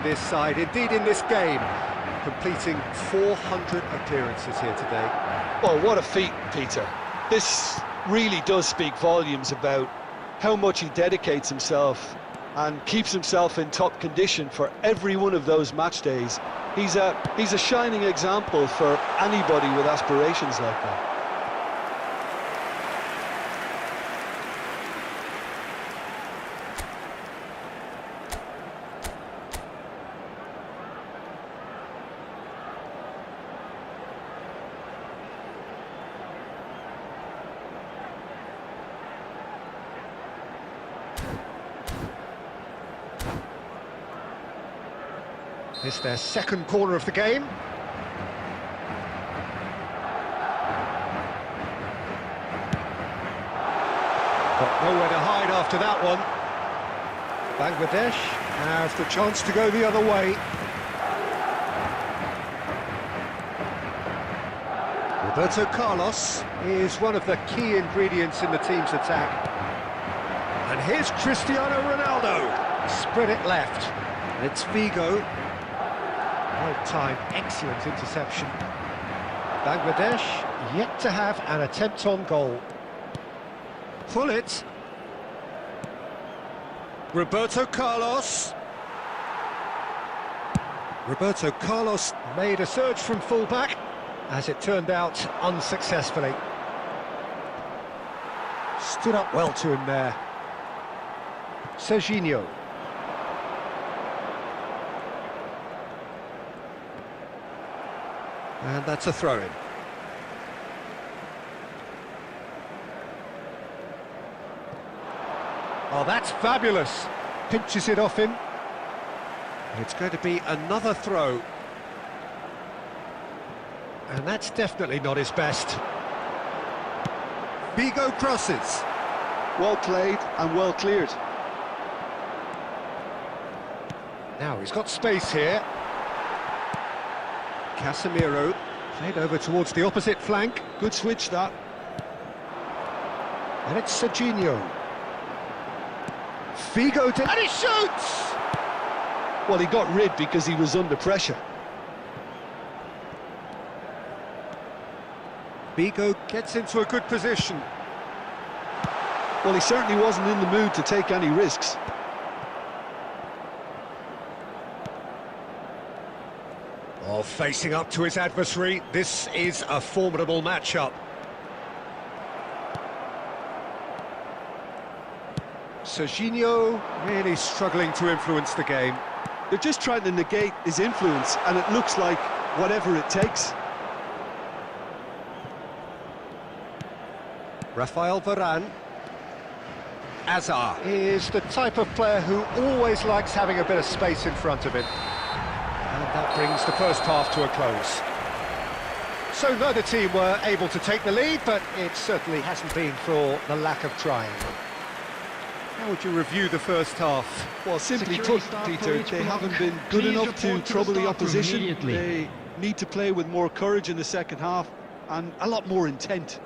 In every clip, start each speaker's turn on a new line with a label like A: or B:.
A: this side, indeed in this game, completing 400 appearances here today.
B: Well, what a feat, Peter. This really does speak volumes about how much he dedicates himself and keeps himself in top condition for every one of those match days. He's a shining example for anybody with aspirations like that.
A: It's their second corner of the game. Got nowhere to hide after that one. Bangladesh has the chance to go the other way. Roberto Carlos is one of the key ingredients in the team's attack. And here's Cristiano Ronaldo. Spread it left. It's Figo. Well-timed, excellent interception. Bangladesh yet to have an attempt on goal. Pull it. Roberto Carlos. Roberto Carlos made a surge from fullback, as it turned out unsuccessfully. Stood up well to him there. Serginho. And that's a throw-in. Oh, that's fabulous. Pinches it off him. It's going to be another throw. And that's definitely not his best. Figo crosses.
B: Well played and well cleared.
A: Now he's got space here. Casemiro played over towards the opposite flank.
B: Good switch, that.
A: And it's Serginho. Figo and he shoots!
B: Well, he got rid because he was under pressure.
A: Figo gets into a good position.
B: Well, he certainly wasn't in the mood to take any risks.
A: Oh, facing up to his adversary, this is a formidable matchup. Serginho really struggling to influence the game.
B: They're just trying to negate his influence, and it looks like whatever it takes.
A: Rafael Varane. Hazard is the type of player who always likes having a bit of space in front of him. And that brings the first half to a close. So neither team were able to take the lead, but it certainly hasn't been for the lack of trying. How would you review the first half?
B: Well, simply put, Peter, they haven't been good enough to trouble the opposition. They need to play with more courage in the second half and a lot more intent.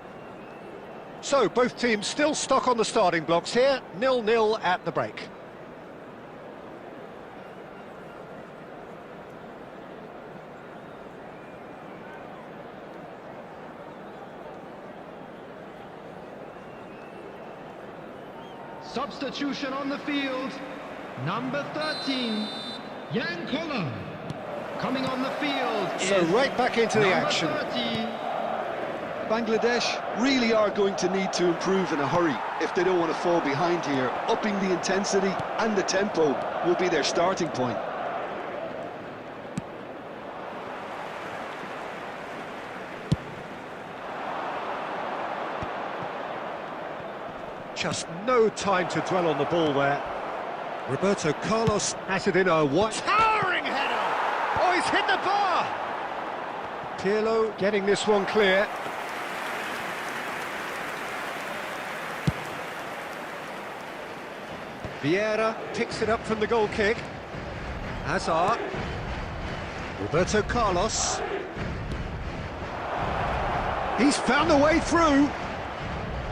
A: So, both teams still stuck on the starting blocks here, 0-0 at the break.
C: Substitution on the field, number 13, Jan Koller. Coming on the field
A: so right back into the action.
C: 30.
B: Bangladesh really are going to need to improve in a hurry if they don't want to fall behind here. Upping the intensity and the tempo will be their starting point.
A: Just no time to dwell on the ball there. Roberto Carlos has it in a towering header! Oh, he's hit the bar! Pirlo getting this one clear. Vieira picks it up from the goal kick. Hazard. Roberto Carlos. He's found a way through.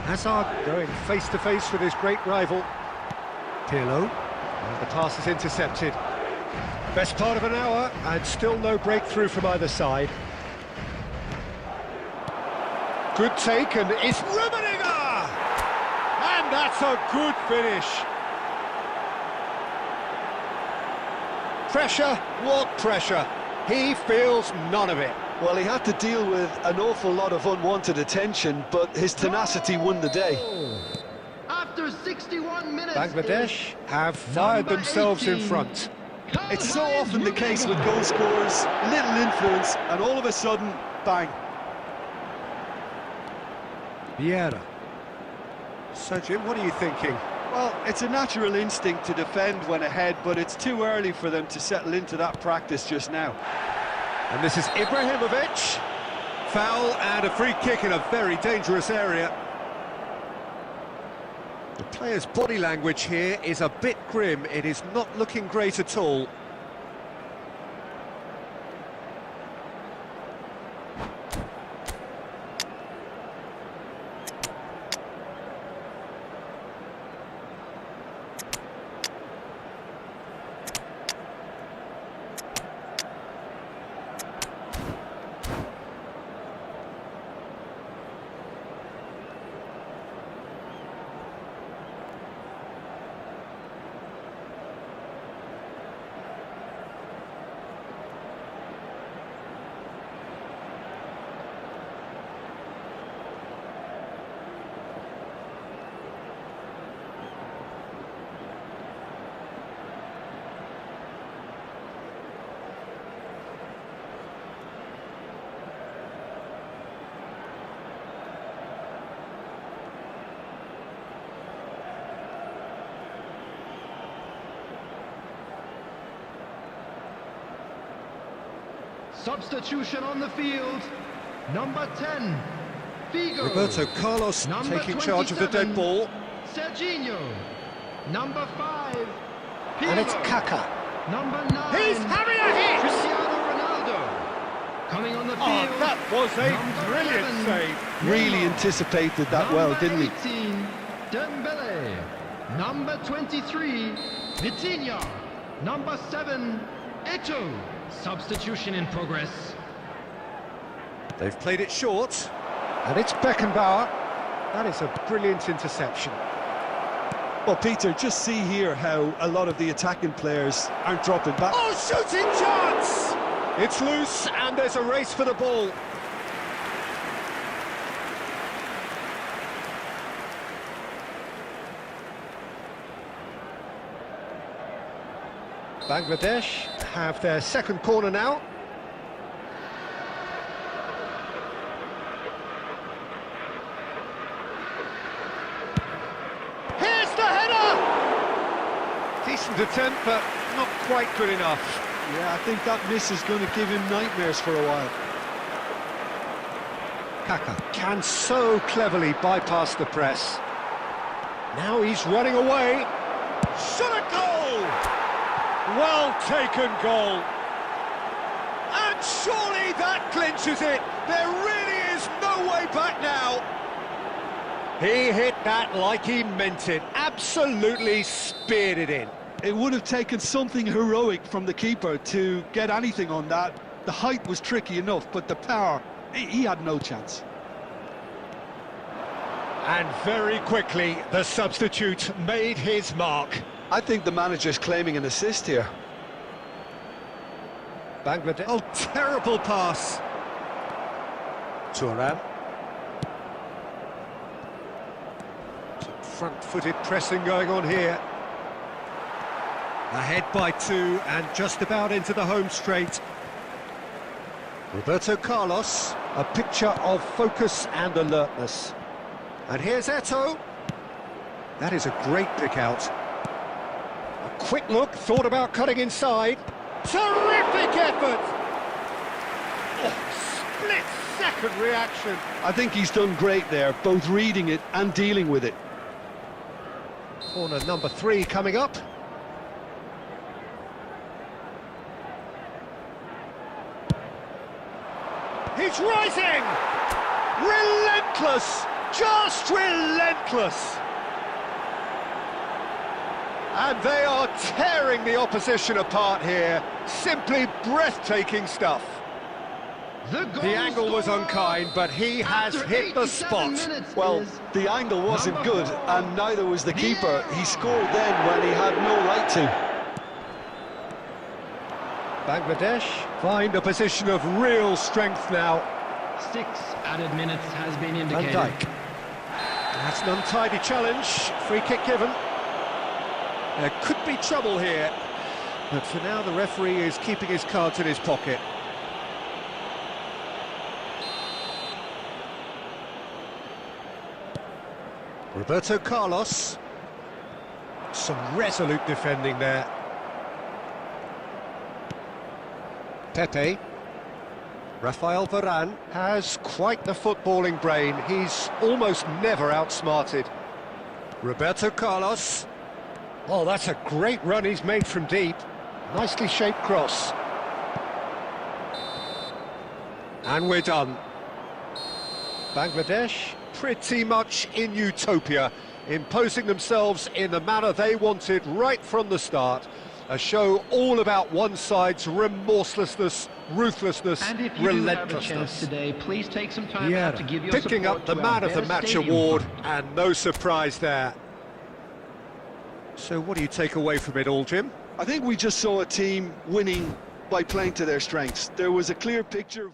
A: Hazard going face-to-face with his great rival. Pirlo. And the pass is intercepted. Best part of an hour, and still no breakthrough from either side. Good take, and it's Rummenigge! And that's a good finish. Pressure? What pressure? He feels none of it.
B: Well, he had to deal with an awful lot of unwanted attention, but his tenacity won the day.
C: After 61 minutes,
A: Bangladesh have fired themselves in front.
B: It's so often the case with goal scorers, little influence, and all of a sudden, bang.
A: Vieira. So, Jim, what are you thinking?
B: Well, it's a natural instinct to defend when ahead, but it's too early for them to settle into that practice just now.
A: And this is Ibrahimovic. Foul and a free kick in a very dangerous area. The player's body language here is a bit grim. It is not looking great at all.
C: Substitution on the field. Number 10, Figo.
A: Roberto Carlos
C: Number
A: taking charge of the
C: 27,
A: dead ball.
C: Serginho. Number 5, Pirlo.
A: And it's Kaká.
C: Number 9,
A: He's having a hit!
C: Cristiano Ronaldo. Coming on the field.
A: Oh, that was a
C: Number
A: brilliant
C: 11,
A: save.
B: Really anticipated that well, didn't he?
C: Number 18, Dembele. Number 23, Vitinha. Number 7, Eto'o. Substitution in progress.
A: They've played it short. And it's Beckenbauer. That is a brilliant interception.
B: Well, Peter, just see here how a lot of the attacking players aren't dropping back.
A: Oh, shooting chance! It's loose, and there's a race for the ball. Bangladesh have their second corner now. Here's the header! Decent attempt, but not quite good enough.
B: Yeah, I think that miss is going to give him nightmares for a while.
A: Kaká can so cleverly bypass the press. Now he's running away. Shot a goal! Well taken goal. And surely that clinches it. There really is no way back now. He hit that like he meant it. Absolutely speared it in.
B: It would have taken something heroic from the keeper to get anything on that. The height was tricky enough, but the power, he had no chance.
A: And very quickly, the substitute made his mark.
B: I think the manager's claiming an assist here.
A: Bangladesh. Oh, terrible pass. Thuram. Some front-footed pressing going on here. Ahead by 2 and just about into the home straight. Roberto Carlos, a picture of focus and alertness. And here's Eto'o. That is a great pick out. A quick look, thought about cutting inside. Terrific effort! Oh, split-second reaction.
B: I think he's done great there, both reading it and dealing with it.
A: Corner number 3 coming up. He's rising! Relentless! Just relentless! And they are tearing the opposition apart here. Simply breathtaking stuff. The angle was unkind, but he has hit the spot.
B: Well, the angle wasn't good, and neither was the keeper. He scored then when he had no right to.
A: Bangladesh find a position of real strength now.
C: 6 added minutes has been indicated.
A: Van Dijk. That's an untidy challenge. Free kick given. There could be trouble here, but for now the referee is keeping his cards in his pocket. Roberto Carlos. Some resolute defending there. Pepe. Rafael Varane has quite the footballing brain. He's almost never outsmarted. Roberto Carlos. Oh, that's a great run he's made from deep. Nicely shaped cross. And we're done. Bangladesh pretty much in utopia, imposing themselves in the manner they wanted right from the start. A show all about one side's remorselessness, ruthlessness,
C: And if you
A: relentlessness.
C: do have a chance today, please take some time out to give your
A: picking
C: support
A: up the
C: to
A: Man
C: our
A: of the
C: Better
A: Match
C: Stadium
A: award,
C: Fund.
A: and no surprise there. So what do you take away from it all, Jim?
B: I think we just saw a team winning by playing to their strengths. There was a clear picture of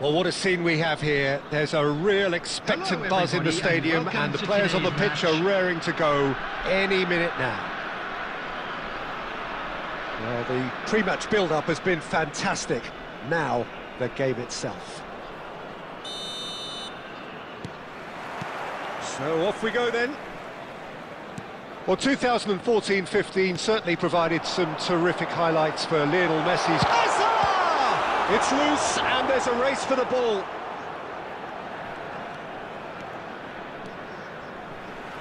A: Well, what a scene we have here. There's a real expectant
C: Hello,
A: buzz in the
C: everybody, and
A: stadium,
C: welcome
A: and the
C: to
A: players on the
C: today's
A: pitch
C: match.
A: are raring to go any minute now. Well, the pre-match build-up has been fantastic. Now, the game itself. So off we go then. Well, 2014-15 certainly provided some terrific highlights for Lionel Messi's... It's loose, and there's a race for the ball.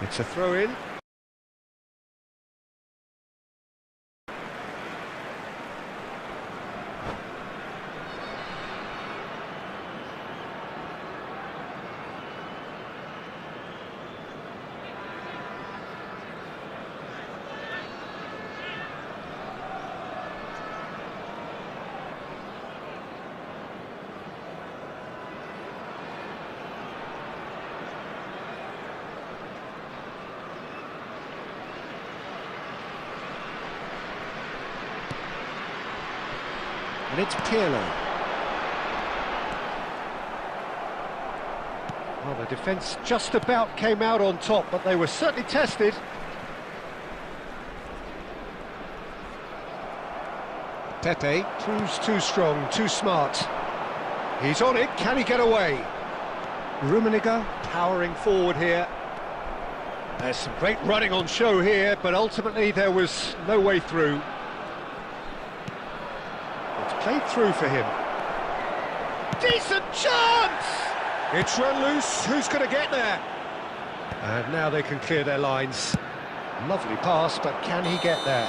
A: It's a throw-in. And it's Pirlo. Well, the defence just about came out on top, but they were certainly tested. Pepe proves too strong, too smart. He's on it, can he get away? Rummenigge powering forward here. There's some great running on show here, but ultimately there was no way through. It's played through for him. Decent chance! It's run loose, who's going to get there? And now they can clear their lines. Lovely pass, but can he get there?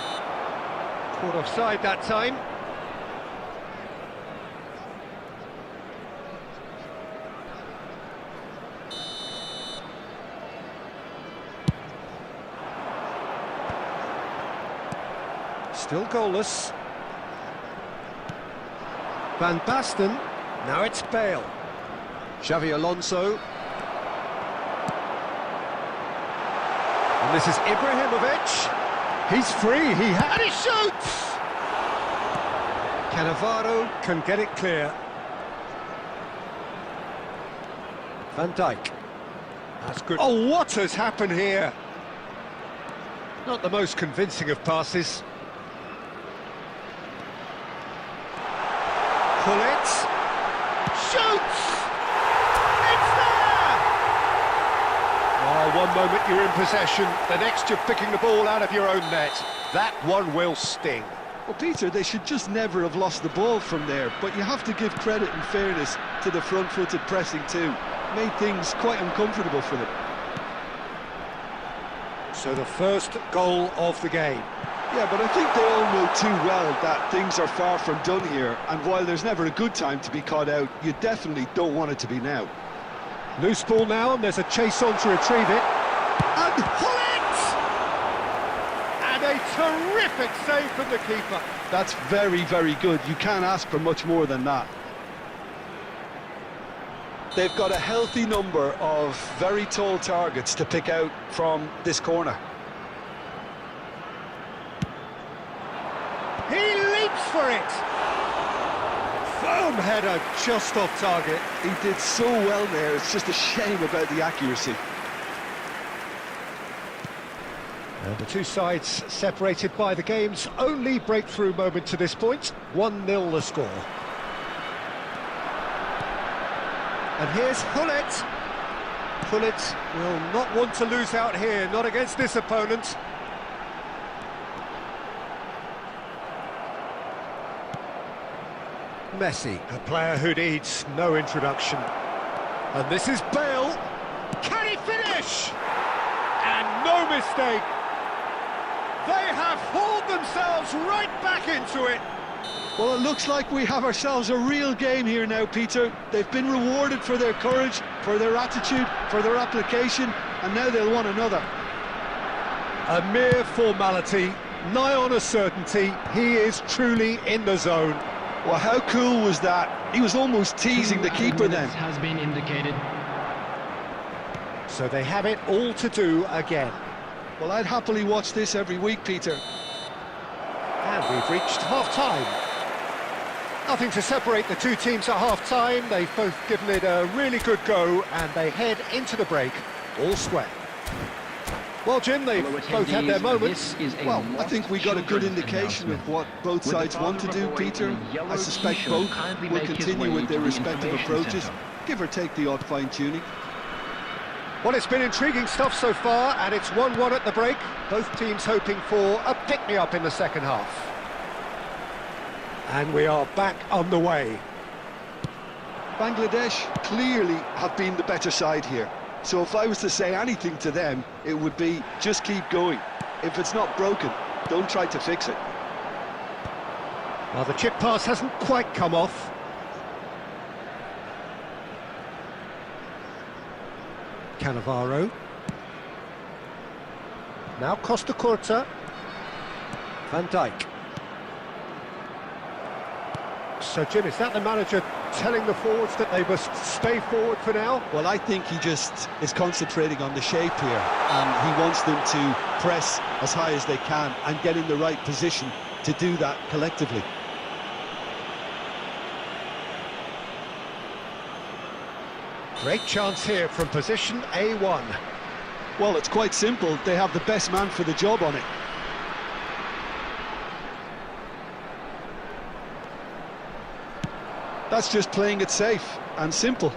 A: Caught offside that time. Still goalless. Van Basten, now it's Bale. Xavi Alonso. And this is Ibrahimovic. He's free, and he shoots! Cannavaro can get it clear. Van Dijk. That's good. Oh, what has happened here? Not the most convincing of passes. Pull it. Shoots! It's there! Oh, one moment you're in possession, the next you're picking the ball out of your own net. That one will sting.
B: Well, Peter, they should just never have lost the ball from there, but you have to give credit and fairness to the front-footed pressing too. Made things quite uncomfortable for them.
A: So the first goal of the game.
B: Yeah, but I think they all know too well that things are far from done here, and while there's never a good time to be caught out, you definitely don't want it to be now.
A: Loose ball now, and there's a chase on to retrieve it. And pull it! And a terrific save from the keeper.
B: That's very, very good. You can't ask for much more than that. They've got a healthy number of very tall targets to pick out from this corner.
A: He leaps for it! Firm header just off target.
B: He did so well there, it's just a shame about the accuracy.
A: And the two sides separated by the game's only breakthrough moment to this point. 1-0 the score. And here's Hullet. Hullet will not want to lose out here, not against this opponent. Messi, a player who needs no introduction. And this is Bale. Can he finish? And no mistake. They have hauled themselves right back into it.
B: Well, it looks like we have ourselves a real game here now, Peter. They've been rewarded for their courage, for their attitude, for their application, and now they'll want another.
A: A mere formality, nigh on a certainty. He is truly in the zone.
B: Well, how cool was that? He was almost teasing the keeper then.
C: Has been indicated.
A: So they have it all to do again.
B: Well, I'd happily watch this every week, Peter.
A: And we've reached half-time. Nothing to separate the two teams at half-time. They've both given it a really good go, and they head into the break all square. Well, Jim, they've both had their moments.
B: Well, I think we got a good indication of what both sides want to do, Peter. I suspect both will continue with their respective approaches, give or take the odd fine-tuning.
A: Well, it's been intriguing stuff so far, and it's 1-1 at the break. Both teams hoping for a pick-me-up in the second half. And we are back on the way.
B: Bangladesh clearly have been the better side here. So if I was to say anything to them, it would be just keep going. If it's not broken, don't try to fix it.
A: Well, the chip pass hasn't quite come off. Cannavaro. Now Costa Curta. Van Dijk. So, Jim, is that the manager telling the forwards that they must stay forward for now?
B: Well, I think he just is concentrating on the shape here, and he wants them to press as high as they can and get in the right position to do that collectively.
A: Great chance here from position A1.
B: Well, it's quite simple. They have the best man for the job on it. That's just playing it safe and simple.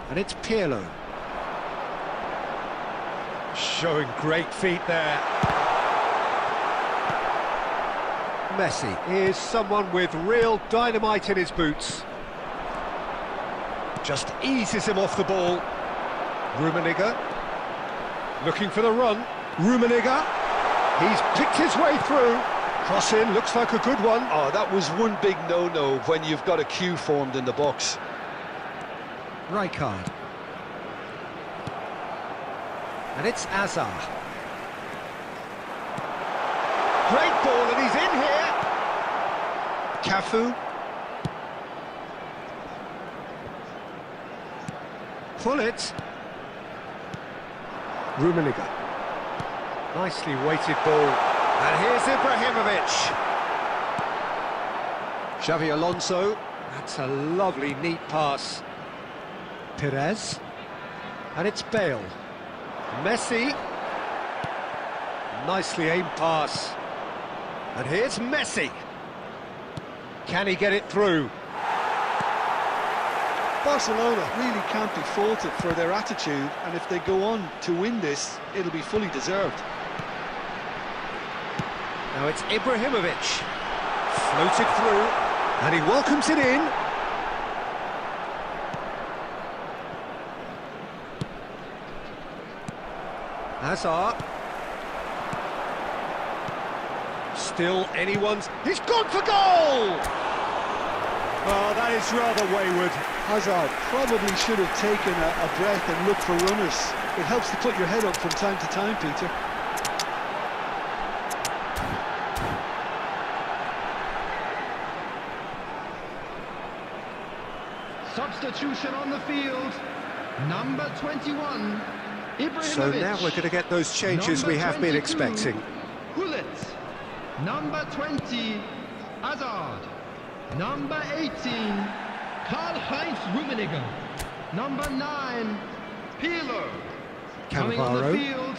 A: And it's Pirlo. Showing great feet there. Messi is someone with real dynamite in his boots. Just eases him off the ball. Rummenigge looking for the run. Rummenigge, he's picked his way through. Cross in, looks like a good one.
B: Oh, that was one big no-no when you've got a queue formed in the box.
A: Rijkaard. And it's Hazard. Great ball, and he's in here. Cafu. Pull it. Rummenigge. Nicely weighted ball. And here's Ibrahimovic. Xavi Alonso. That's a lovely, neat pass. Perez. And it's Bale. Messi. Nicely aimed pass. And here's Messi. Can he get it through?
B: Barcelona really can't be faulted for their attitude, and if they go on to win this, it'll be fully deserved.
A: Now it's Ibrahimovic. Floated through, and he welcomes it in. Hazard. Still anyone's... He's gone for goal! Oh, that is rather wayward.
B: Hazard probably should have taken a breath and looked for runners. It helps to put your head up from time to time, Peter.
C: Substitution on the field. Number 21, Ibrahimovic.
A: So now we're going to get those changes we have been expecting.
C: Gullit. Number 20, Hazard. Number 18, Karl-Heinz Rummenigge. Number 9, Pirlo. Coming on the
A: Cannavaro.
C: field,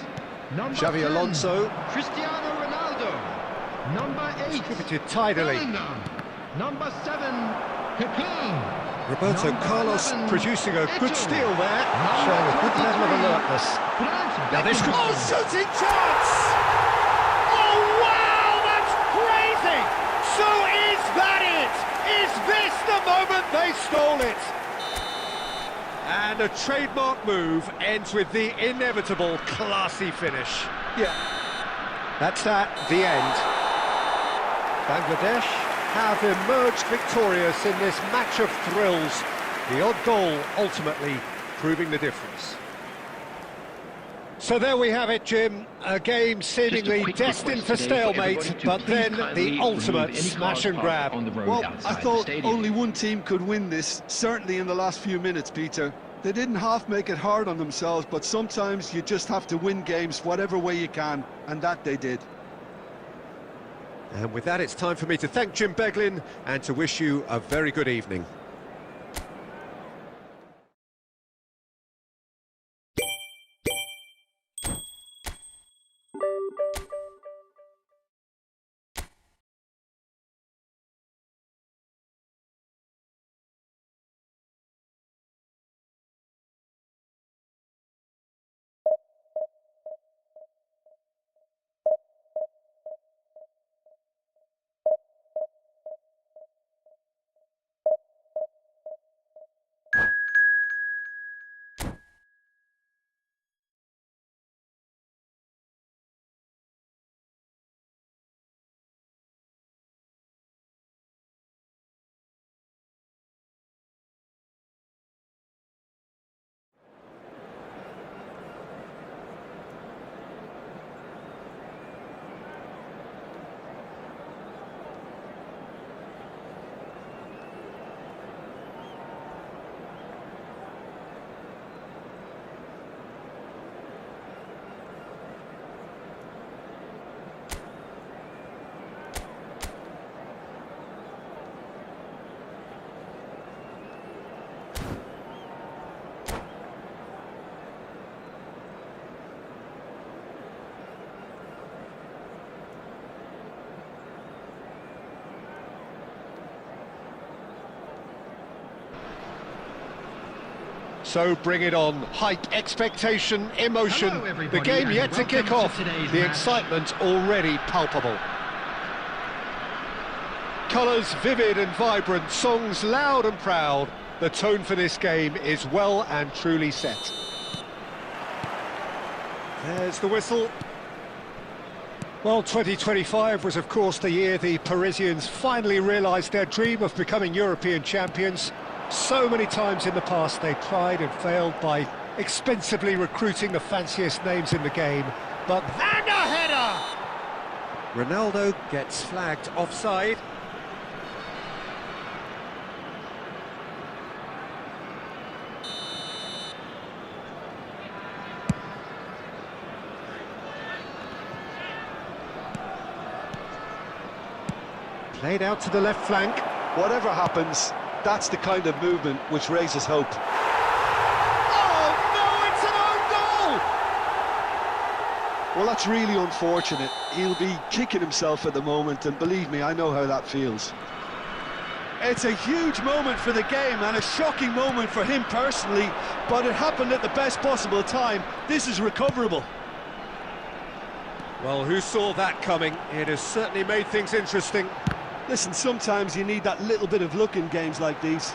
C: number
A: Xavi
C: 10,
A: Alonso.
C: Cristiano Ronaldo. Number 8,
A: Distributed tidily.
C: Bellingham. Number 7, Kaká.
A: Roberto
C: Number
A: Carlos
C: 11,
A: producing a good
C: Eto'o.
A: steal there,
C: Number
A: showing a good level of
C: 23,
A: alertness.
C: Franz
A: Now this could...
C: Beckenbauer.
A: Oh, shooting chance! Oh, wow, that's crazy! So is that it? Is this the moment they stole it? And a trademark move ends with the inevitable classy finish.
B: Yeah.
A: That's that, the end. Bangladesh have emerged victorious in this match of thrills. The odd goal ultimately proving the difference. So there we have it, Jim. A game seemingly destined for stalemate, but then the ultimate smash and grab.
B: Well, I thought only one team could win this, certainly in the last few minutes, Peter. They didn't half make it hard on themselves, but sometimes you just have to win games whatever way you can, and that they did.
A: And with that, it's time for me to thank Jim Beglin and to wish you a very good evening. So bring it on. Hype, expectation, emotion.
C: Hello,
A: The
C: everybody,
A: game
C: and
A: yet to
C: welcome
A: kick off.
C: to today's
A: The
C: match.
A: excitement already palpable. Colours vivid and vibrant, songs loud and proud. The tone for this game is well and truly set. There's the whistle. Well, 2025 was of course the year the Parisians finally realised their dream of becoming European champions. So many times in the past they tried and failed by expensively recruiting the fanciest names in the game. But and a header! Ronaldo gets flagged offside. Played out to the left flank.
B: Whatever happens, that's the kind of movement which raises hope.
A: Oh no, it's an own goal!
B: Well, that's really unfortunate. He'll be kicking himself at the moment, and believe me, I know how that feels. It's a huge moment for the game and a shocking moment for him personally, but it happened at the best possible time. This is recoverable.
A: Well, who saw that coming? It has certainly made things interesting.
B: Listen, sometimes you need that little bit of luck in games like these.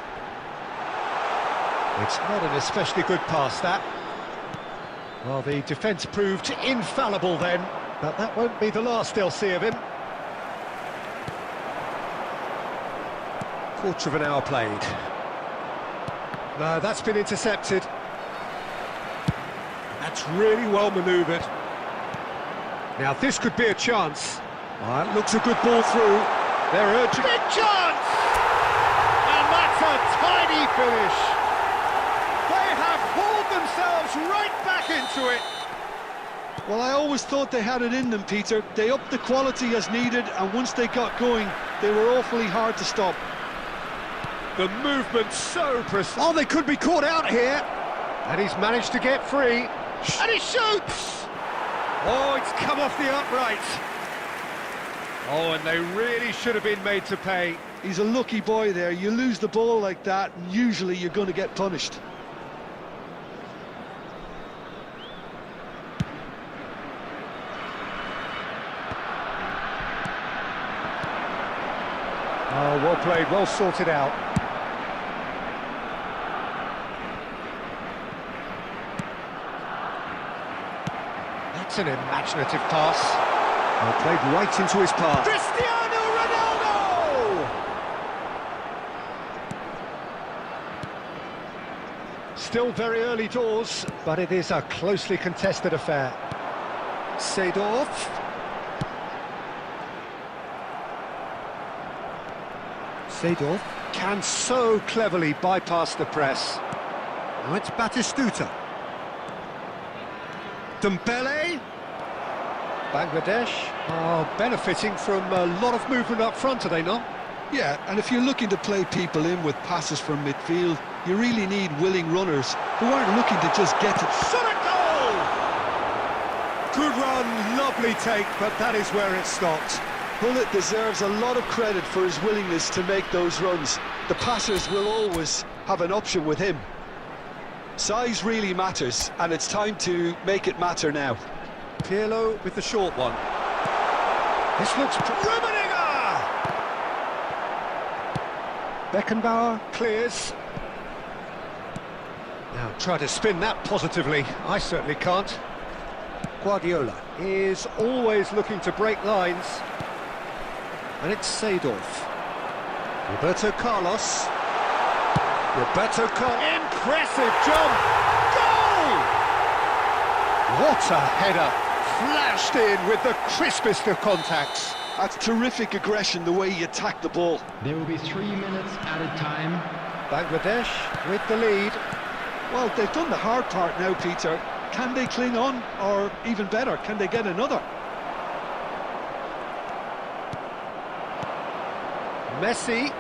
A: It's not an especially good pass, that. Well, the defence proved infallible then, but that won't be the last they'll see of him. Quarter of an hour played. No, that's been intercepted. That's really well manoeuvred. Now, this could be a chance. Well, that looks a good ball through. They're urgent. Big chance! And that's a tiny finish. They have hauled themselves right back into it.
B: Well, I always thought they had it in them, Peter. They upped the quality as needed, and once they got going, they were awfully hard to stop.
A: The movement's so precise. Oh, they could be caught out here. And he's managed to get free. And he shoots! Oh, it's come off the upright. Oh, and they really should have been made to pay.
B: He's a lucky boy there. You lose the ball like that, and usually you're going to get punished.
A: Oh, well played, well sorted out. That's an imaginative pass. Well, played right into his path. Cristiano Ronaldo! Still very early doors, but it is a closely contested affair. Seedorf. Seedorf can so cleverly bypass the press. Now it's Batistuta. Dembele. Bangladesh are benefiting from a lot of movement up front, are they not?
B: Yeah, and if you're looking to play people in with passes from midfield, you really need willing runners who aren't looking to just get to...
A: Shot at goal! Good run, lovely take, but that is where it stopped.
B: Hullet deserves a lot of credit for his willingness to make those runs. The passers will always have an option with him. Size really matters, and it's time to make it matter now.
A: Pirlo with the short one. This looks... Rummenigge! Beckenbauer clears. Now try to spin that positively. I certainly can't. Guardiola is always looking to break lines. And it's Seedorf. Roberto Carlos. Roberto Carlos. Impressive jump! Goal! What a header! Flashed in with the crispest of contacts.
B: That's terrific aggression, the way he attacked the ball.
C: There will be 3 minutes added time.
A: Bangladesh with the lead.
B: Well, they've done the hard part now, Peter. Can they cling on, or even better, can they get another?
A: Messi.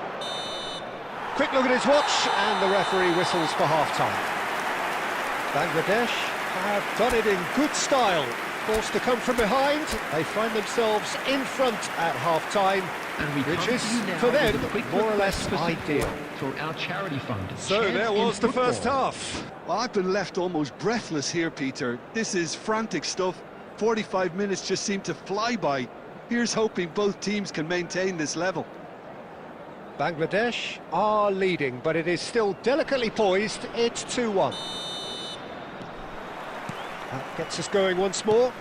A: Quick look at his watch, and the referee whistles for half-time. Bangladesh have done it in good style. Forced to come from behind, they find themselves in front at half-time,
C: And we
A: which
C: come
A: is,
C: to you now
A: for them,
C: with a quick
A: more or
C: request
A: less
C: for support
A: ideal.
C: for our charity fund.
A: So
C: Chance
A: there
C: in
A: was the first
C: Football.
A: half.
B: Well, I've been left almost breathless here, Peter. This is frantic stuff. 45 minutes just seem to fly by. Here's hoping both teams can maintain this level.
A: Bangladesh are leading, but it is still delicately poised. It's 2-1. That gets us going once more.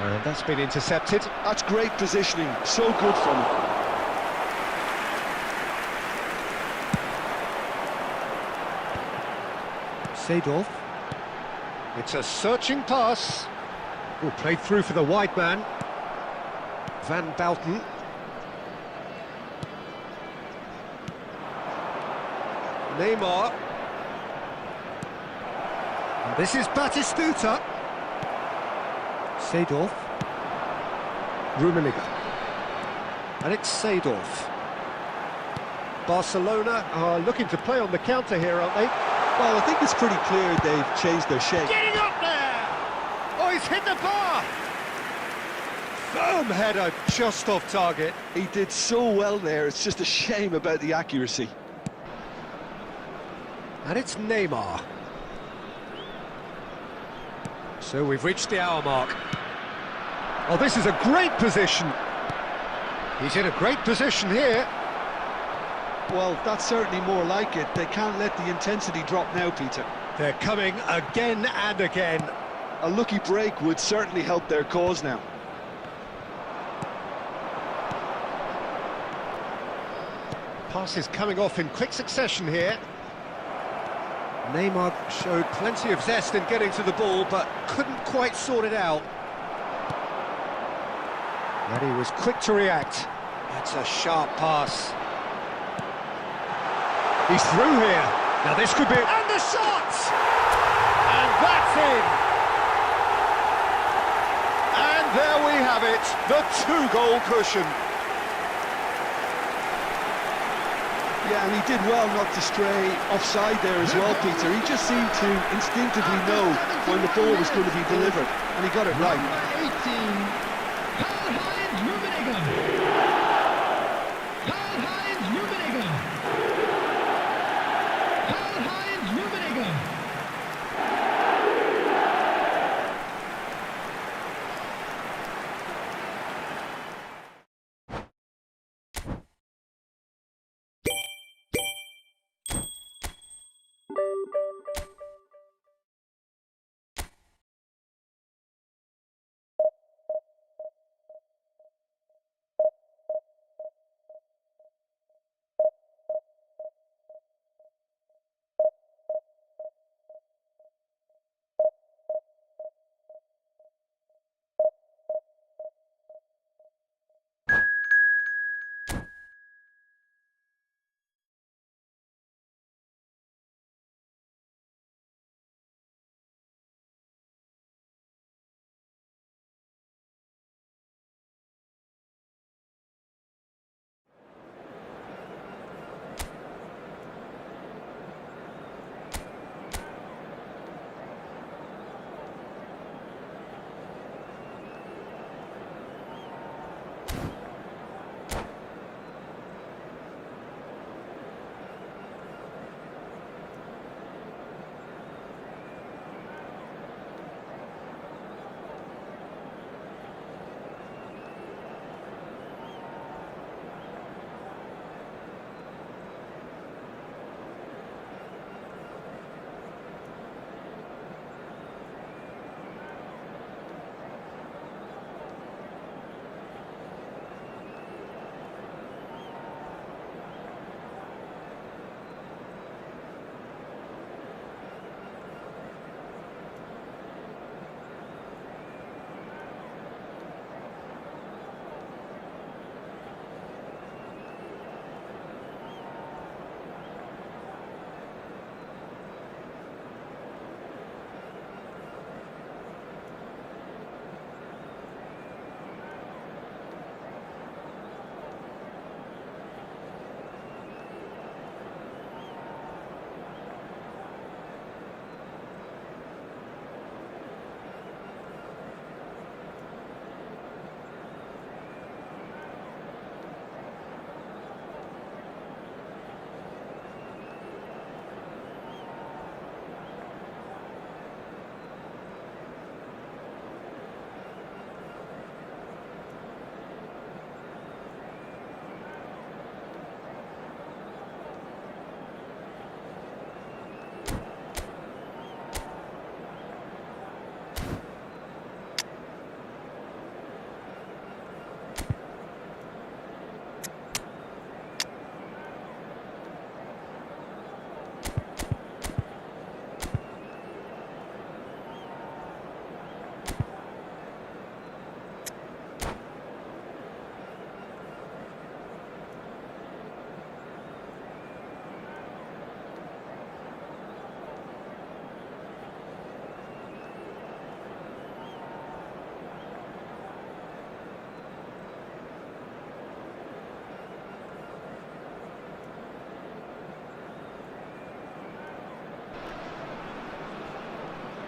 A: And that's been intercepted.
B: That's great positioning. So good from him.
A: Seedorf. It's a searching pass. Oh, played through for the wide man. Van Bouten. Neymar. And this is Batistuta. Seedorf. Rummenigge. And it's Seedorf. Barcelona are looking to play on the counter here, aren't they?
B: Well, I think it's pretty clear they've changed their shape.
A: Getting up there! Oh, he's hit the bar! Firm header, just off target.
B: He did so well there, it's just a shame about the accuracy.
A: And it's Neymar. So we've reached the hour mark. Oh, this is a great position. He's in a great position here.
B: Well, that's certainly more like it. They can't let the intensity drop now, Peter.
A: They're coming again and again.
B: A lucky break would certainly help their cause now.
A: Passes coming off in quick succession here. Neymar showed plenty of zest in getting to the ball, but couldn't quite sort it out. And he was quick to react. That's a sharp pass. He's through here. Now this could be... And the shot! And that's in! And there we have it, the two-goal cushion.
B: Yeah, and he did well not to stray offside there as well, Peter. He just seemed to instinctively know when the ball was going to be delivered, and he got it right.
C: Number 18,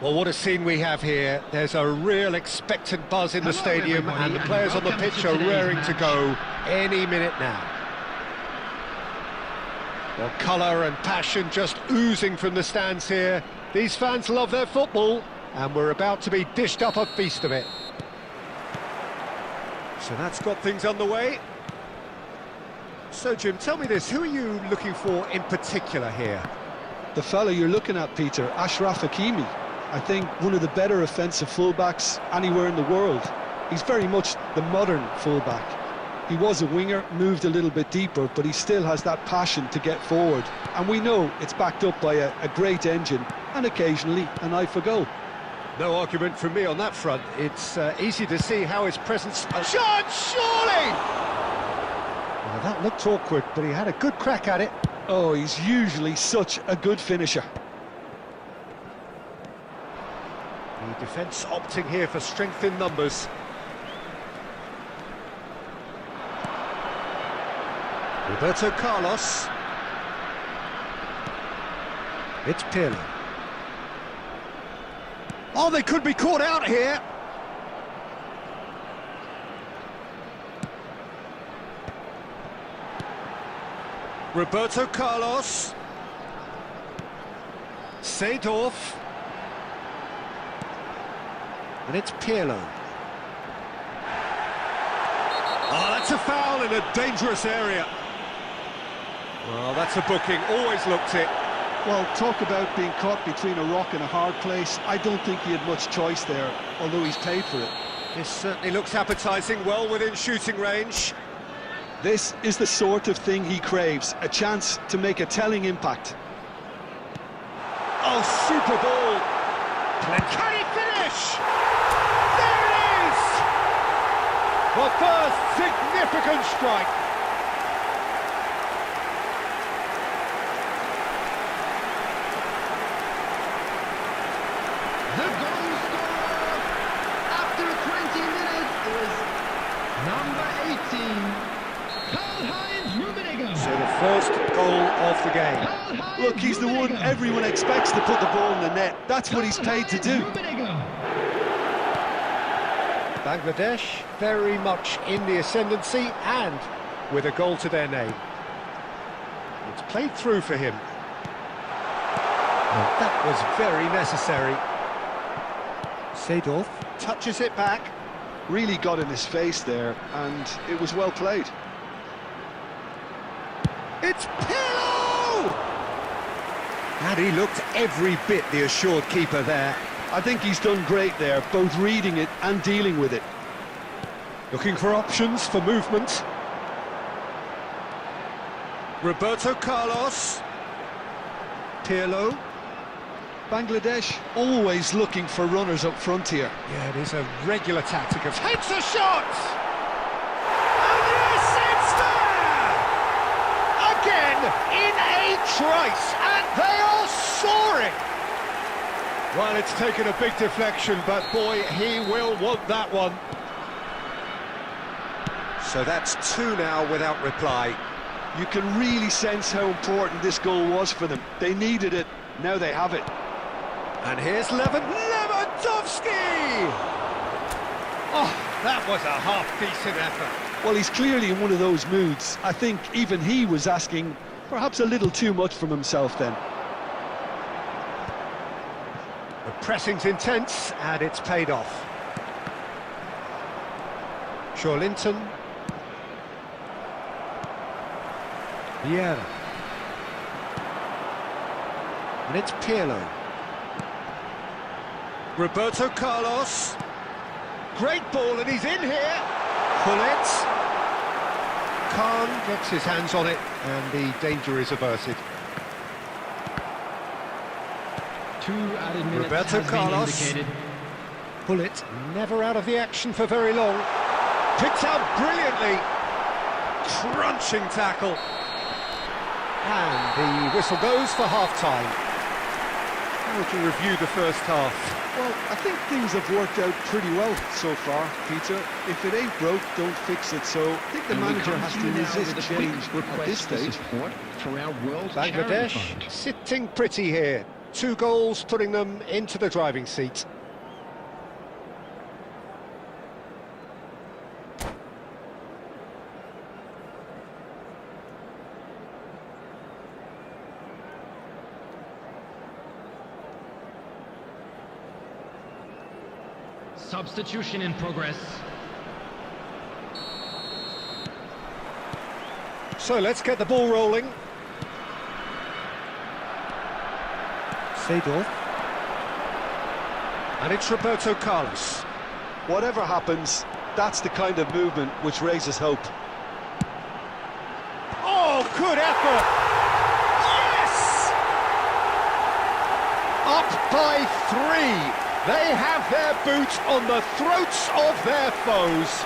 A: Well, what a scene we have here. There's a real expectant buzz in the
C: Hello,
A: stadium,
C: everybody,
A: and the
C: and
A: players on the
C: welcome
A: pitch
C: to
A: are
C: today's
A: raring to
C: match.
A: go any minute now. Well, colour and passion just oozing from the stands here. These fans love their football, and we're about to be dished up a feast of it. So that's got things underway. So, Jim, tell me this, who are you looking for in particular here?
B: The fella you're looking at, Peter, Ashraf Hakimi. I think one of the better offensive fullbacks anywhere in the world. He's very much the modern fullback. He was a winger, moved a little bit deeper, but he still has that passion to get forward. And we know it's backed up by a great engine and occasionally an eye for goal.
A: No argument from me on that front. It's easy to see how his presence... Shot, surely! Well, that looked awkward, but he had a good crack at it.
B: Oh, he's usually such a good finisher.
A: The defence opting here for strength in numbers. Roberto Carlos. It's Pirlo. Oh, they could be caught out here. Roberto Carlos. Seedorf. And it's Pirlo. Oh, that's a foul in a dangerous area. Well, that's a booking, always looked it.
B: Well, talk about being caught between a rock and a hard place. I don't think he had much choice there, although he's paid for it.
A: This certainly looks appetising, well within shooting range.
B: This is the sort of thing he craves, a chance to make a telling impact.
A: Oh, super ball. Can he finish? There it is! The first significant strike.
C: The goal scorer after 20 minutes is number 18, Karl-Heinz Rummenigge.
A: So the first goal of the game.
C: Karl-Heinz
B: Look, he's the one
C: Rummenigge.
B: everyone expects to put the ball in the net. That's what he's paid to do.
C: Karl-Heinz Rummenigge.
A: Bangladesh very much in the ascendancy and with a goal to their name. It's played through for him. Well, that was very necessary. Seedorf touches it back.
B: Really got in his face there, and it was well played.
A: It's Pirlo! And he looked every bit the assured keeper there.
B: I think he's done great there, both reading it and dealing with it.
A: Looking for options for movement. Roberto Carlos. Pirlo.
B: Bangladesh always looking for runners up front here.
A: Yeah, it is a regular tactic of... Takes a shot! And yes, it's there! Again, in a trice, and they are soaring! Well, it's taken a big deflection, but boy, he will want that one. So that's two now without reply.
B: You can really sense how important this goal was for them. They needed it, now they have it.
A: And here's Lewandowski! Oh, that was a half-decent effort.
B: Well, he's clearly in one of those moods. I think even he was asking perhaps a little too much from himself then.
A: The pressing's intense, and it's paid off. Linton. Vieira. And it's Pirlo. Roberto Carlos. Great ball, and he's in here. Pullet. Khan gets his hands on it, and the danger is averted.
C: 2 added minutes
A: Roberto
C: has
A: Carlos.
C: been indicated.
A: Pullet never out of the action for very long. Picked out brilliantly. Crunching tackle. And the whistle goes for half-time. How would you review the first half?
B: Well, I think things have worked out pretty well so far, Peter. If it ain't broke, don't fix it. So I think the
C: And we
B: manager
C: come
B: has
C: to
B: to
C: you now
B: resist
C: with a
B: change
C: quick
B: at this
C: request for
B: stage.
C: support for our World Charity
A: Bangladesh
C: Fund.
A: sitting pretty here. 2 goals putting them into the driving seat.
C: Substitution in progress.
A: So let's get the ball rolling. Seedorf. And it's Roberto Carlos.
B: Whatever happens, that's the kind of movement which raises hope.
A: Oh, good effort! Yes! Up by 3. They have their boots on the throats of their foes.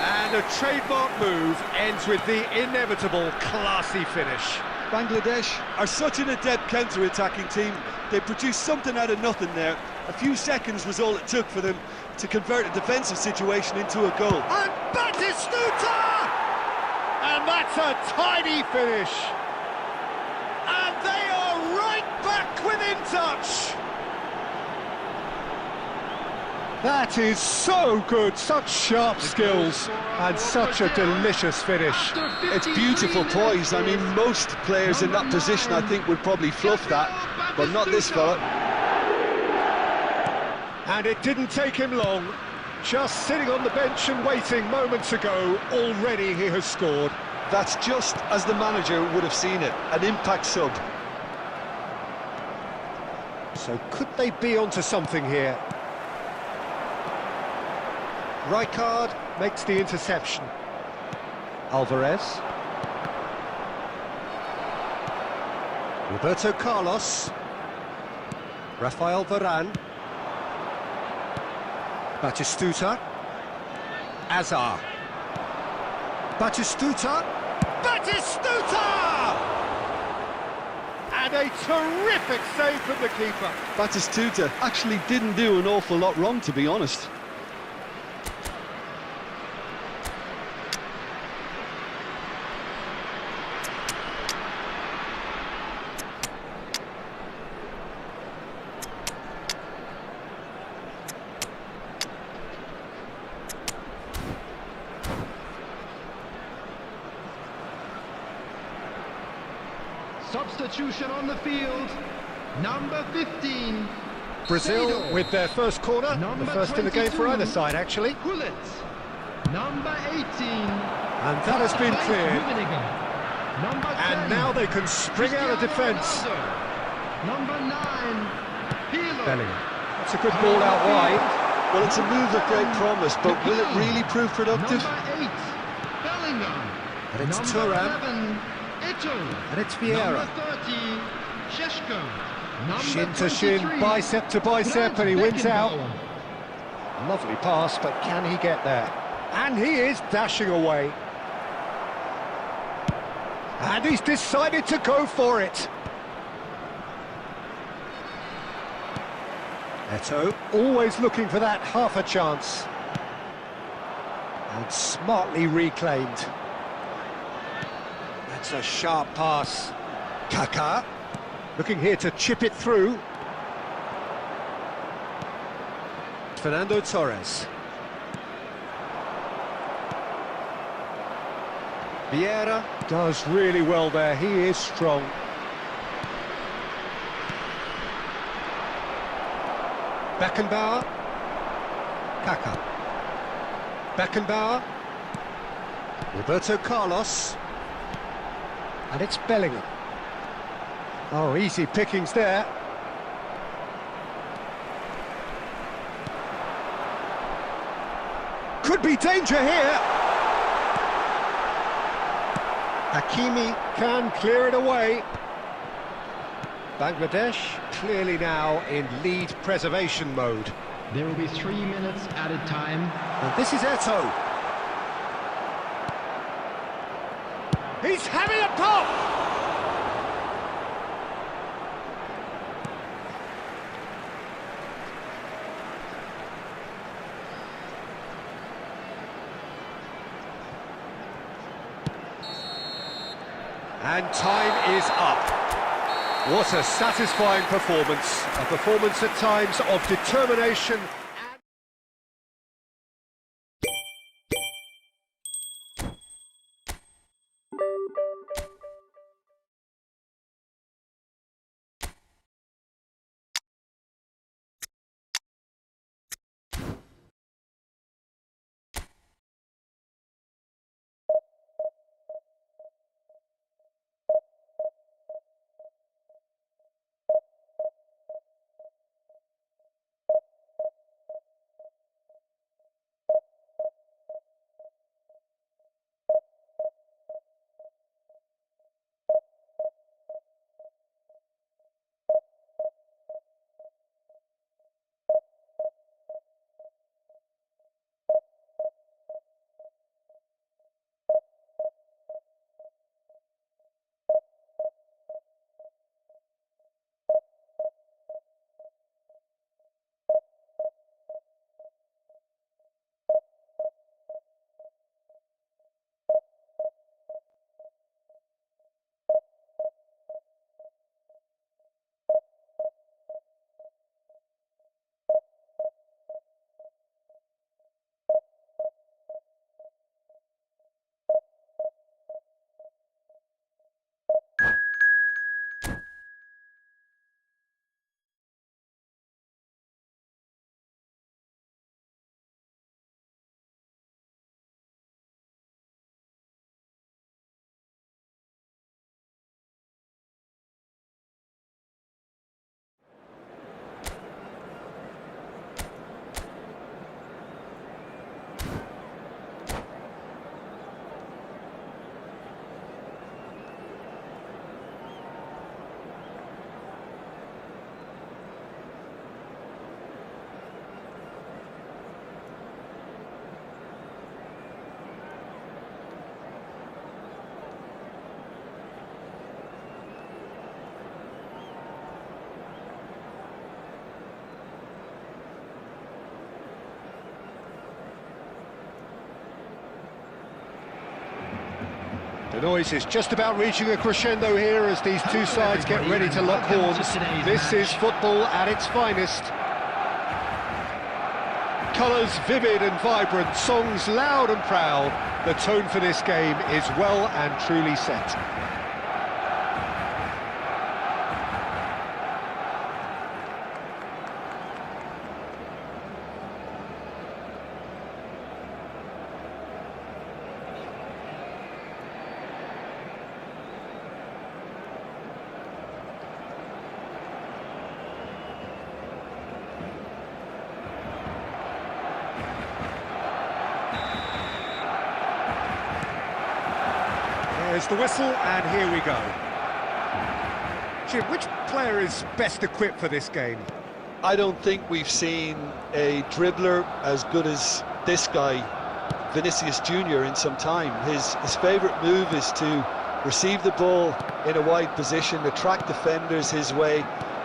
A: And a trademark move ends with the inevitable classy finish.
B: Bangladesh are such an adept counter-attacking team. They produced something out of nothing there. A few seconds was all it took for them to convert a defensive situation into a goal.
A: And Batistuta! And that's a tidy finish. And they are right back within touch. That is so good, such sharp skills and such a delicious finish.
B: It's beautiful poise. I mean, most players in that position I think would probably fluff that, but not this fella.
A: And it didn't take him long, just sitting on the bench and waiting moments ago, already he has scored.
B: That's just as the manager would have seen it, an impact sub.
A: So could they be onto something here? Rijkaard makes the interception. Alvarez. Roberto Carlos. Rafael Varane. Batistuta. Azar. Batistuta. Batistuta! And a terrific save from the keeper.
B: Batistuta actually didn't do an awful lot wrong, to be honest.
C: Substitution on the field, number 15.
A: Brazil
C: Seedorf.
A: with their first corner,
C: Number
A: the first in the game for
C: 22.
A: either side, actually.
C: Gullit, number 18.
A: And that has been cleared.
C: Number 10.
A: And now they can spring out of defence.
C: Number 9. Pirlo.
A: Bellingham. That's a good ball out wide.
B: Well, it's a move of great promise, but will it really prove productive?
C: Number 8. Bellingham.
A: And it's
C: Number
A: Thuram.
C: 11. Eto'o.
A: And it's Vieira.
C: Number 30. Šeško. Number
A: Shin to shin,
C: 23,
A: bicep to bicep, and he wins out.
C: Beckenbauer.
A: Lovely pass, but can he get there? And he is dashing away. And he's decided to go for it. Eto'o, always looking for that half a chance. And smartly reclaimed. That's a sharp pass. Kaká, looking here to chip it through. Fernando Torres. Vieira does really well there, he is strong. Beckenbauer. Kaká. Beckenbauer. Roberto Carlos. And it's Bellingham. Oh, easy pickings there. Could be danger here. Hakimi can clear it away. Bangladesh clearly now in lead preservation mode.
C: There will be 3 minutes added time.
A: And this is Eto'o. He's having a pop! And time is up. What a satisfying performance. A performance at times of determination. The noise is just about reaching a crescendo here as these two sides get ready to lock horns. This is football at its finest. Colours vivid and vibrant, songs loud and proud. The tone for this game is well and truly set. There's the whistle, and here we go. Jim, which player is best equipped for this game?
B: I don't think we've seen a dribbler as good as this guy, Vinicius Junior, in some time. His favourite move is to receive the ball in a wide position, attract defenders his way,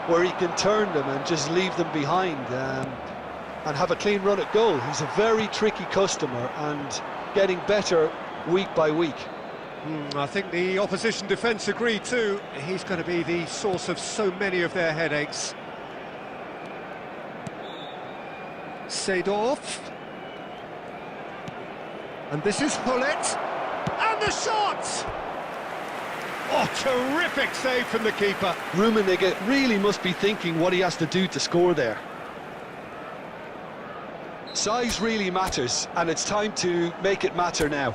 B: where he can turn them and just leave them behind and have a clean run at goal. He's a very tricky customer and getting better week by week.
A: I think the opposition defence agree too. He's going to be the source of so many of their headaches. Seedorf. And this is Hullet. And the shot! Oh, terrific save from the keeper.
B: Rummenigge really must be thinking what he has to do to score there. Size really matters, and it's time to make it matter now.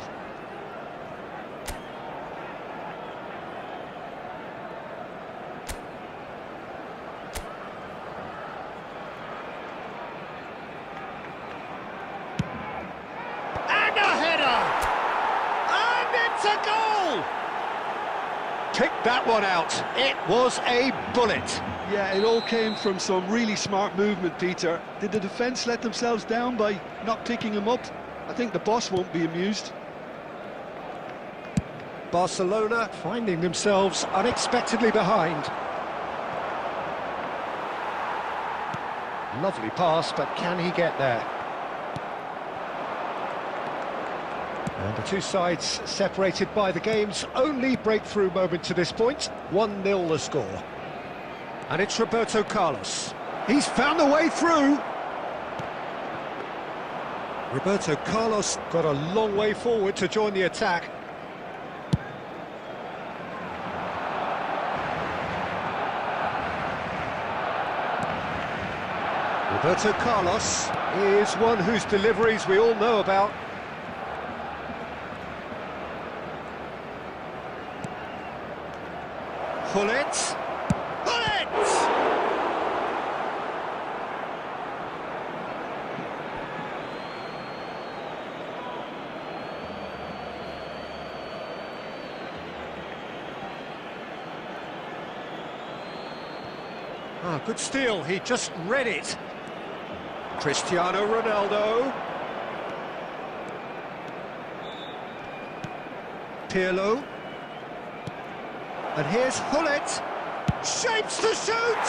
A: Picked that one out. It was a bullet.
B: Yeah, it all came from some really smart movement, Peter. Did the defence let themselves down by not picking him up? I think the boss won't be amused.
A: Barcelona finding themselves unexpectedly behind. Lovely pass, but can he get there? And the two sides separated by the game's only breakthrough moment to this point. 1-0 the score. And it's Roberto Carlos. He's found a way through. Roberto Carlos got a long way forward to join the attack. Roberto Carlos is one whose deliveries we all know about. Hullet! Ah, good steal, he just read it. Cristiano Ronaldo. Pirlo. And here's Hullet. Shapes to shoot!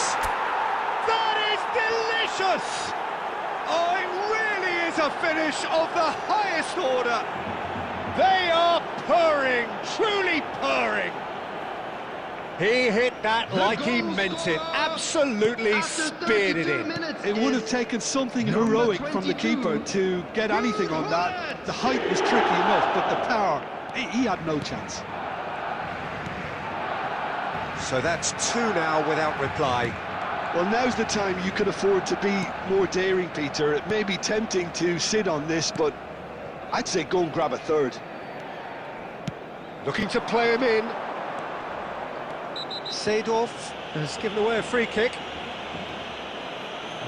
A: That is delicious! Oh, it really is a finish of the highest order. They are purring, truly purring. He hit that like he meant it, absolutely speared it in.
B: It would have taken something heroic from the keeper to get anything on that. The height was tricky enough, but the power, he had no chance.
A: So that's two now without reply.
B: Well, now's the time you can afford to be more daring, Peter. It may be tempting to sit on this, but I'd say go and grab a third.
A: Looking to play him in. Seedorf has given away a free kick.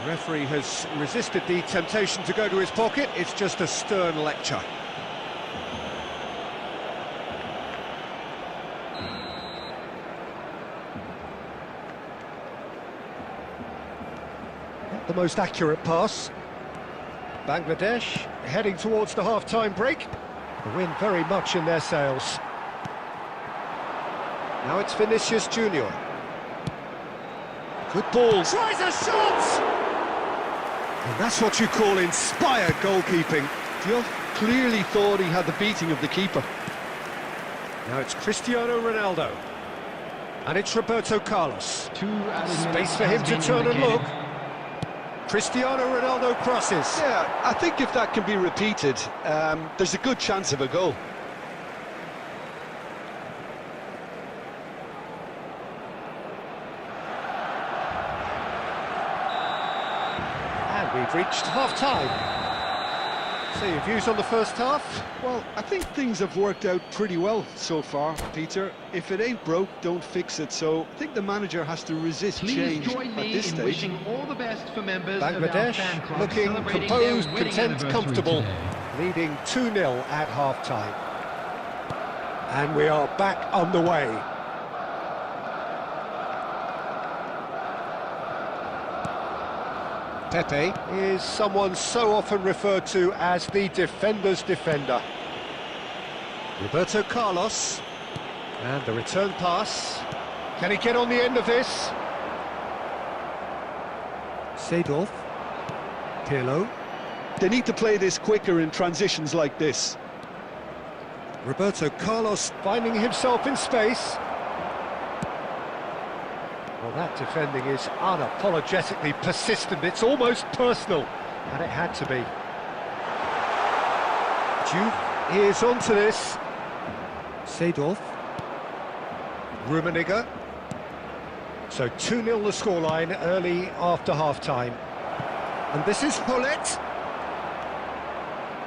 A: The referee has resisted the temptation to go to his pocket. It's just a stern lecture. Not the most accurate pass. Bangladesh heading towards the half-time break. The wind very much in their sails. Now it's Vinicius Junior. Good ball. Tries a shot! And that's what you call inspired goalkeeping.
B: Diop clearly thought he had the beating of the keeper.
A: Now it's Cristiano Ronaldo. And it's Roberto Carlos. Space for him to turn and look. Cristiano Ronaldo crosses.
B: Yeah, I think if that can be repeated, there's a good chance of a goal.
A: And we've reached half-time. So your views on the first half?
B: Well, I think things have worked out pretty well so far, Peter. If it ain't broke, don't fix it. So I think the manager has to resist change at this stage.
C: Wishing all the best for members
A: Bangladesh
C: of our fan club
A: looking
C: celebrating
A: composed,
C: their winning
A: content,
C: anniversary
A: comfortable,
C: today.
A: leading 2-0 at half-time. And we are back underway. Pepe is someone so often referred to as the defender's defender. Roberto Carlos, and the return pass. Can he get on the end of this? Seedorf, Pirlo.
B: They need to play this quicker in transitions like this.
A: Roberto Carlos finding himself in space. Well, that defending is unapologetically persistent. It's almost personal, and it had to be. Juve is onto this. Seedorf. Rummenigge. So 2-0 the scoreline early after half-time. And this is Hullet.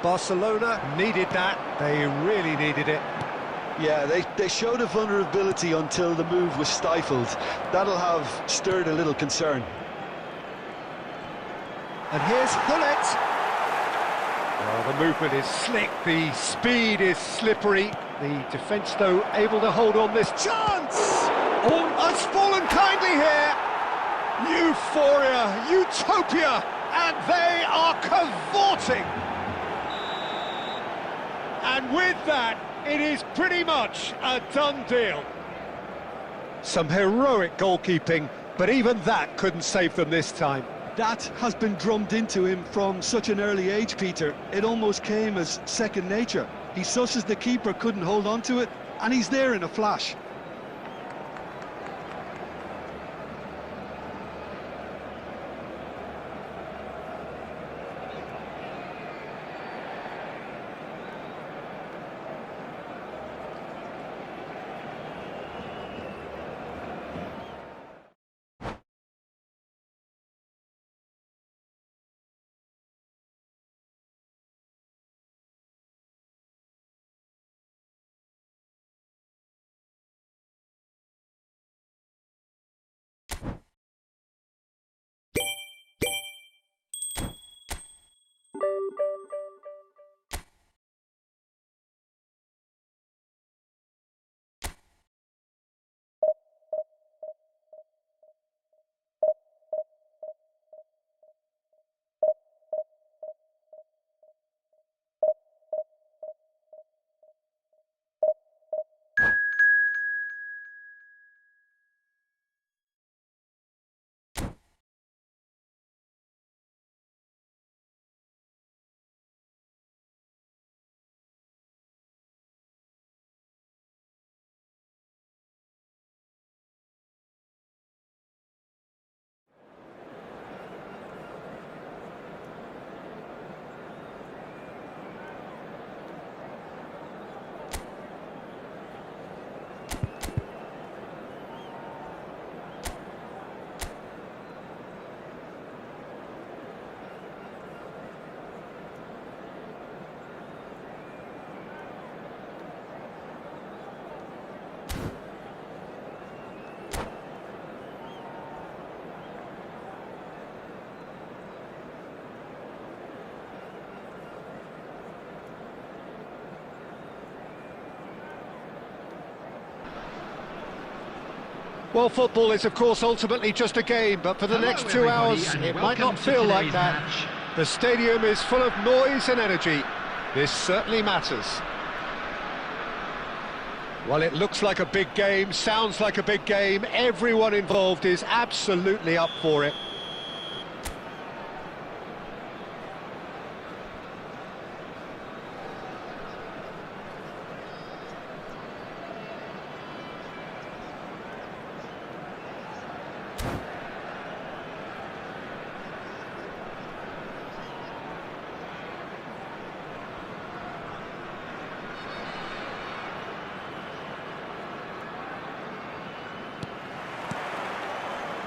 A: Barcelona needed that. They really needed it.
B: Yeah, they showed a vulnerability until the move was stifled. That'll have stirred a little concern.
A: And here's Hullet. Oh, the movement is slick, the speed is slippery. The defence, though, able to hold on this chance. Oh, has fallen kindly here. Euphoria, utopia, and they are cavorting. And with that, it is pretty much a done deal. Some heroic goalkeeping, but even that couldn't save them this time.
B: That has been drummed into him from such an early age, Peter. It almost came as second nature. He susses the keeper couldn't hold on to it, and he's there in a flash.
A: Well, football is, of course, ultimately just a game, but for the next 2 hours, it might not feel like that. The stadium is full of noise and energy. This certainly matters. Well, it looks like a big game, sounds like a big game. Everyone involved is absolutely up for it.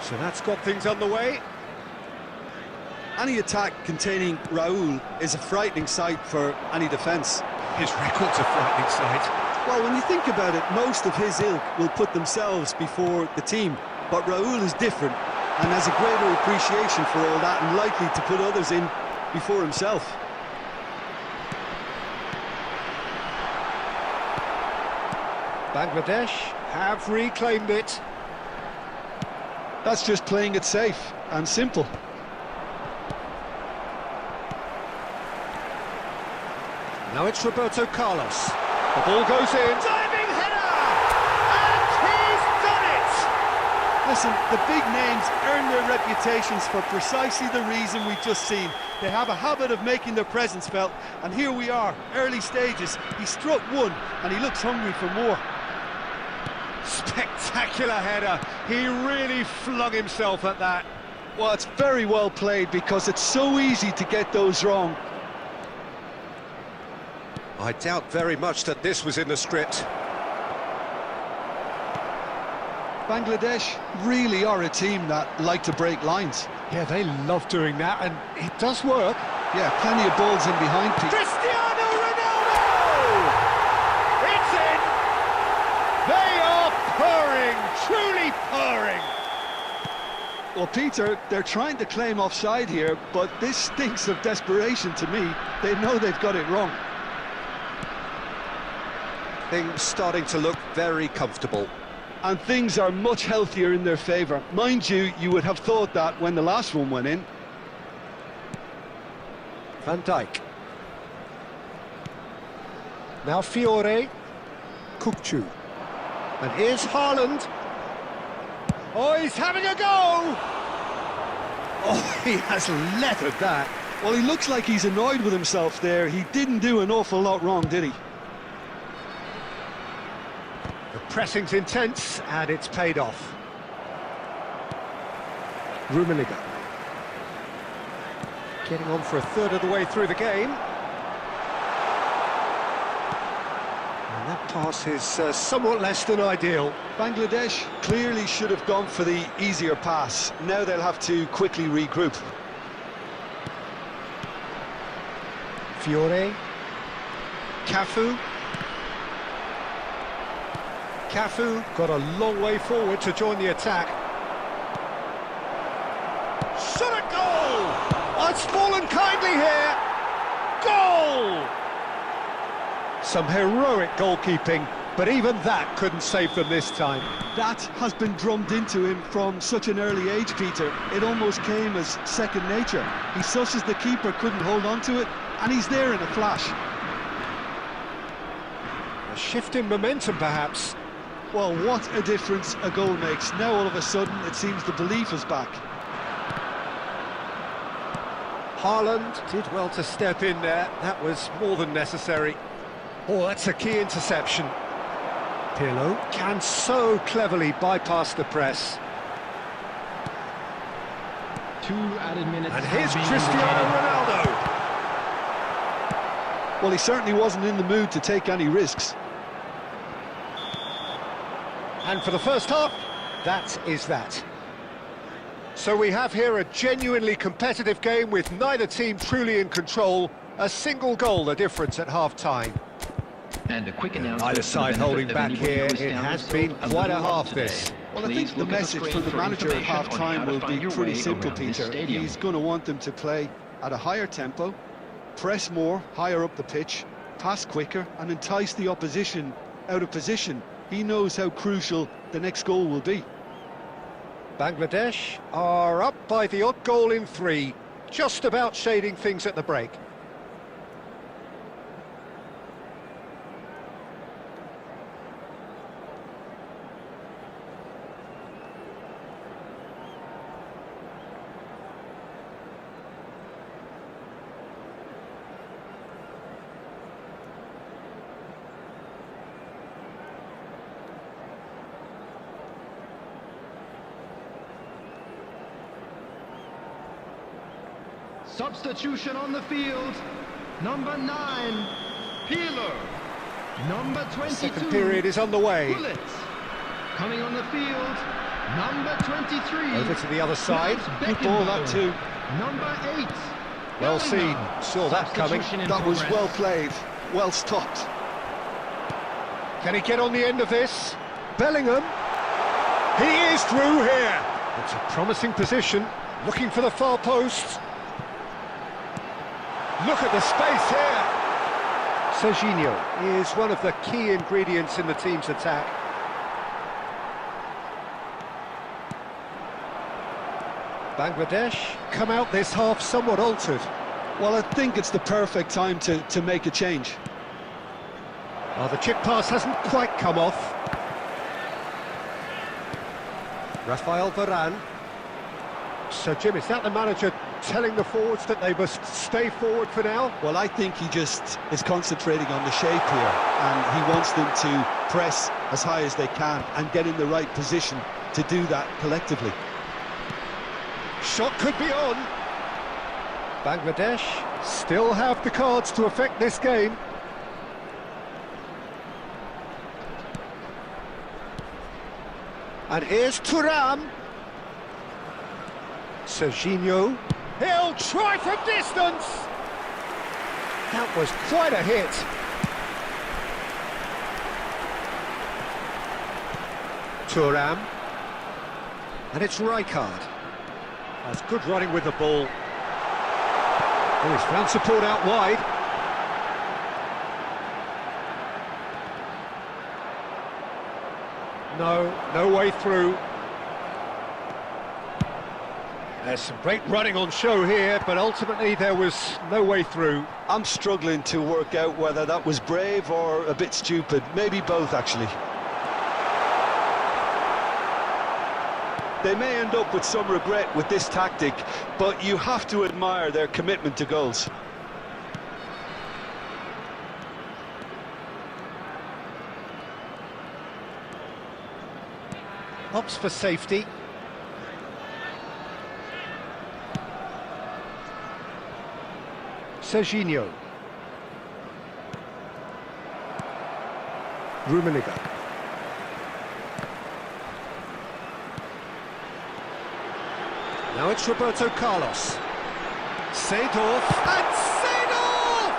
A: So that's got things underway.
B: Any attack containing Raul is a frightening sight for any defence.
A: His record's a frightening sight.
B: Well, when you think about it, most of his ilk will put themselves before the team. But Raul is different and has a greater appreciation for all that and likely to put others in before himself.
A: Bangladesh have reclaimed it.
B: That's just playing it safe and simple.
A: Now it's Roberto Carlos. The ball goes in. Diving header! And he's done it!
B: Listen, the big names earn their reputations for precisely the reason we've just seen. They have a habit of making their presence felt, and here we are, early stages. He struck one, and he looks hungry for more.
A: Spectacular header. He really flung himself at that.
B: Well, it's very well played because it's so easy to get those wrong.
A: I doubt very much that this was in the script.
B: Bangladesh really are a team that like to break lines.
A: Yeah, they love doing that, and it does work.
B: Yeah, plenty of balls in behind people.
A: Cristiano Ronaldo! It's in! They are purring, truly purring.
B: Well, Peter, they're trying to claim offside here, but this stinks of desperation to me. They know they've got it wrong.
A: Things starting to look very comfortable.
B: And things are much healthier in their favour. Mind you, you would have thought that when the last one went in.
A: Van Dijk. Now Fiore. Kukçu. And here's Haaland. Oh, he's having a go! Oh, he has leathered that.
B: Well, he looks like he's annoyed with himself there. He didn't do an awful lot wrong, did he?
A: The pressing's intense, and it's paid off. Rummenigge. Getting on for a third of the way through the game. And that pass is somewhat less than ideal.
B: Bangladesh clearly should have gone for the easier pass. Now they'll have to quickly regroup.
A: Fiore. Cafu. Cafu got a long way forward to join the attack. Shot at goal! Oh, it's fallen kindly here. Goal! Some heroic goalkeeping, but even that couldn't save them this time.
B: That has been drummed into him from such an early age, Peter. It almost came as second nature. He susses the keeper couldn't hold on to it, and he's there in a flash.
A: A shift in momentum, perhaps.
B: Well, what a difference a goal makes. Now all of a sudden it seems the belief is back.
A: Haaland did well to step in there. That was more than necessary. Oh, that's a key interception. Pirlo can so cleverly bypass the press.
C: 2 added minutes.
A: And here's Cristiano Ronaldo.
B: Well, he certainly wasn't in the mood to take any risks.
A: And for the first half, that is that. So we have here a genuinely competitive game with neither team truly in control. A single goal the difference at half-time.
C: And a quick announcement.
A: Either side holding back here. It has been quite a half this.
B: Well, I think the message from the manager at half-time will be pretty simple, Peter. He's going to want them to play at a higher tempo, press more, higher up the pitch, pass quicker and entice the opposition out of position. He knows how crucial the next goal will be.
A: Bangladesh are up by the odd goal in 3, just about shading things at the break.
C: Substitution on the field. Number 9, Peeler. Number 22,
A: Second period is underway.
C: Bullet. Coming on the field, number 23.
A: Over to the other side.
B: Good ball, that too.
C: Number 8.
A: Well seen.
C: Bellingham.
A: Saw that coming.
C: Substitution in
B: That was
C: progress.
B: well played, well stopped.
A: Can he get on the end of this? Bellingham. He is through here. It's a promising position. Looking for the far post. Look at the space here. Serginho is one of the key ingredients in the team's attack. Bangladesh come out this half somewhat altered.
B: Well, I think it's the perfect time to make a change.
A: Oh, the chip pass hasn't quite come off. Rafael Varane. So, Jim, is that the manager telling the forwards that they must stay forward for now?
B: Well, I think he just is concentrating on the shape here, and he wants them to press as high as they can and get in the right position to do that collectively.
A: Shot could be on. Bangladesh still have the cards to affect this game. And here's Thuram. Serginho. He'll try from distance. That was quite a hit. Thuram. And it's Rijkaard. That's good running with the ball. Oh, he's found support out wide. No way through. There's some great running on show here, but ultimately there was no way through.
B: I'm struggling to work out whether that was brave or a bit stupid. Maybe both, actually. They may end up with some regret with this tactic, but you have to admire their commitment to goals.
A: Opts for safety. Serginho. Rummenigge. Now it's Roberto Carlos. Seedorf, and Seedorf!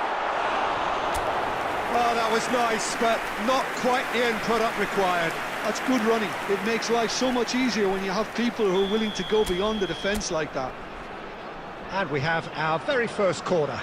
A: Oh, that was nice, but not quite the end product required.
B: That's good running. It makes life so much easier when you have people who are willing to go beyond the defence like that.
A: And we have our very first corner.